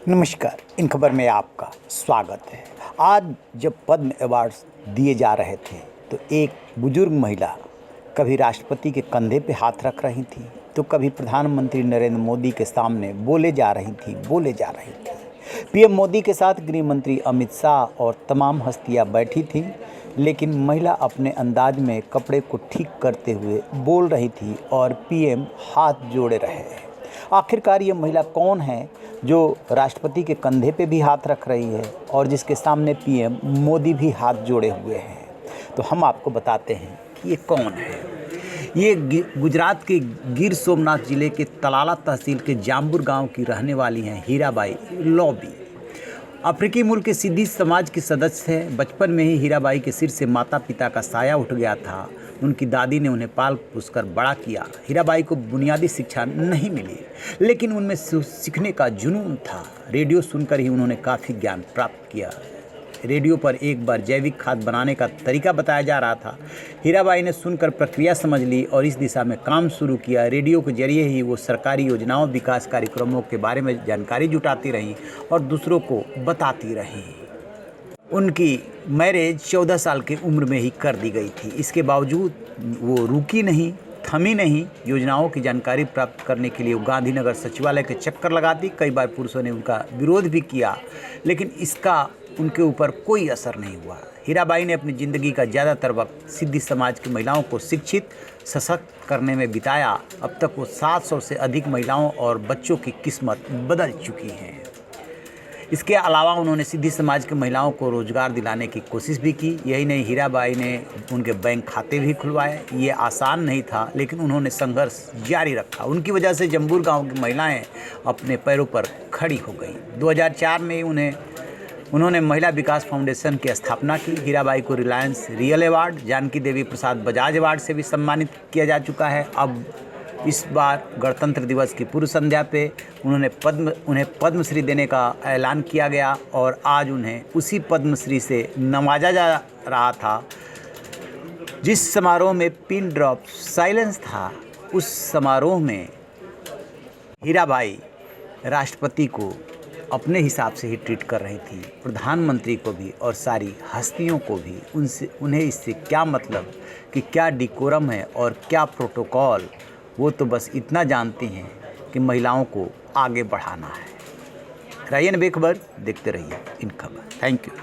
नमस्कार। इन खबर में आपका स्वागत है। आज जब पद्म अवार्ड्स दिए जा रहे थे तो एक बुजुर्ग महिला कभी राष्ट्रपति के कंधे पे हाथ रख रही थी तो कभी प्रधानमंत्री नरेंद्र मोदी के सामने बोले जा रही थी। पीएम मोदी के साथ गृह मंत्री अमित शाह और तमाम हस्तियां बैठी थीं, लेकिन महिला अपने अंदाज में कपड़े को ठीक करते हुए बोल रही थी और पीएम हाथ जोड़े रहे। आखिरकार ये महिला कौन है जो राष्ट्रपति के कंधे पे भी हाथ रख रही है और जिसके सामने पीएम मोदी भी हाथ जोड़े हुए हैं? तो हम आपको बताते हैं कि ये कौन है। ये गुजरात के गिर सोमनाथ जिले के तलाला तहसील के जाम्बुर गांव की रहने वाली हैं हीराबाई लोबी। अफ्रीकी मूल के सिद्धी समाज की सदस्य हैं। बचपन में ही हीराबाई के सिर से माता पिता का साया उठ गया था। उनकी दादी ने उन्हें पाल पोस कर बड़ा किया। हीराबाई को बुनियादी शिक्षा नहीं मिली, लेकिन उनमें सीखने का जुनून था। रेडियो सुनकर ही उन्होंने काफ़ी ज्ञान प्राप्त किया। रेडियो पर एक बार जैविक खाद बनाने का तरीका बताया जा रहा था। हीराबाई ने सुनकर प्रक्रिया समझ ली और इस दिशा में काम शुरू किया। रेडियो के जरिए ही वो सरकारी योजनाओं, विकास कार्यक्रमों के बारे में जानकारी जुटाती रहीं और दूसरों को बताती रहीं। उनकी मैरिज 14 साल की उम्र में ही कर दी गई थी। इसके बावजूद वो रुकी नहीं, थमी नहीं। योजनाओं की जानकारी प्राप्त करने के लिए वो गांधीनगर सचिवालय के चक्कर लगाती। कई बार पुरुषों ने उनका विरोध भी किया, लेकिन इसका उनके ऊपर कोई असर नहीं हुआ। हीराबाई ने अपनी ज़िंदगी का ज़्यादातर वक्त सिद्धी समाज की महिलाओं को शिक्षित, सशक्त करने में बिताया। अब तक वो 700 से अधिक महिलाओं और बच्चों की किस्मत बदल चुकी है। इसके अलावा उन्होंने सिद्धी समाज की महिलाओं को रोज़गार दिलाने की कोशिश भी की। यही नहीं, हीराबाई ने उनके बैंक खाते भी खुलवाए। ये आसान नहीं था, लेकिन उन्होंने संघर्ष जारी रखा। उनकी वजह से जम्बूर गांव की महिलाएं अपने पैरों पर खड़ी हो गई। 2004 में उन्होंने महिला विकास फाउंडेशन की स्थापना की। हीराबाई को Reliance real award, Janaki Devi Prasad Bajaj award से भी सम्मानित किया जा चुका है। अब इस बार गणतंत्र दिवस की पूर्व संध्या पे उन्हें पद्मश्री देने का ऐलान किया गया और आज उन्हें उसी पद्मश्री से नवाजा जा रहा था। जिस समारोह में पिन ड्रॉप साइलेंस था, उस समारोह में हीराबाई राष्ट्रपति को अपने हिसाब से ही ट्रीट कर रही थी, प्रधानमंत्री को भी और सारी हस्तियों को भी। उन्हें इससे क्या मतलब कि क्या डिकोरम है और क्या प्रोटोकॉल, वो तो बस इतना जानती हैं कि महिलाओं को आगे बढ़ाना है। रहिए बेखबर, देखते रहिए इन खबर। Thank you.